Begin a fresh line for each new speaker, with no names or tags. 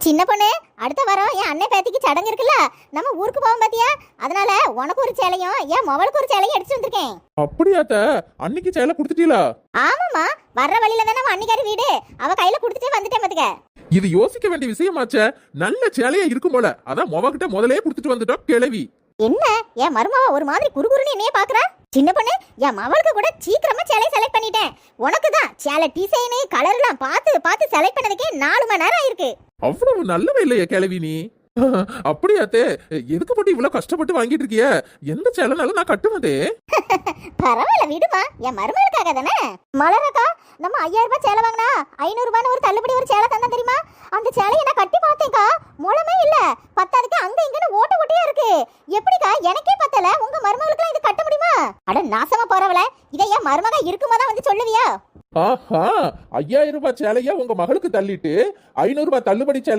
சின்ன பொண்ணு, அடுத்த வாரம் என் அண்ணன் பேத்திக்கு சடங்கு இருக்குல்ல, நம்ம ஊருக்கு போவோம் பாத்தியா? அதனால உனக்கு ஒரு சேலையும் என் மவளுக்கு ஒரு சேலையும் எடுத்து வந்திருக்கேன்.
அப்படியாத்த? அன்னைக்கு சேலை கொடுத்துட்டீங்களா?
ஆமாமா, வர்ற வழியில தானே நம்ம அன்னிக்காரி வீடு, அவ கையில கொடுத்துட்டே வந்துட்டேன் பாத்துக்க.
இது யோசிக்க வேண்டிய விஷயமாச்சே. நல்ல சேலையா இருக்கும் போல, அதான் மொவகிட்ட முதலே கொடுத்துட்டு வந்துட்டோம் கிழவி.
என்ன என் மருமவ ஒரு மாதிரி குறுகுறுன்னு என்னைய பாக்குறா? சின்ன பொண்ணு, என் மவளுக்கு கூட சீக்கிரமா சேலை செலக்ட் பண்ணிட்டேன். உனக்கு தான் சேலை டிசைனு கலர்லாம் பார்த்து பார்த்து செலக்ட் பண்ணதுக்கே 4 மணி நேரம் ஆயிருக்கு.
அவ்வளவு நல்லவே இல்லையா கிழவி நீ? அப்படியாத்தே? எதுக்கு போட்டு இவ்வளவு கஷ்டப்பட்டு வாங்கிட்டு இருக்கிய? எந்த சேலைனாலும் நான் கட்டுவதே.
பரவாயில்ல விடுமா, என் மருமகளுக்காக தானே. மலரக்கா, நம்ம 5000 ரூபாய் சேலை வாங்கினா 500 ரூபான்னு ஒரு தள்ளுபடி ஒரு சேலை தந்தா தெரியுமா? அந்த சேலையை நான் கட்டி பார்த்தேன்க்கா, முளமே இல்ல. பத்தாதுக்கு அங்க இங்கன்னு ஓட்ட ஓட்டையா இருக்கு. எப்படிக்கா எனக்கே பத்தல, உங்க மருமகளுக்கு இது கட்ட முடியுமா? அட நாசமா போறவள, இதை என் மருமக இருக்கும்போதான் வந்து சொல்லுவியா?
ஆஹா, 5000 ரூபாய் சேலையா உங்க மகளுக்கு தள்ளிட்டு 500 ரூபாய் தள்ளுபடி சேலையா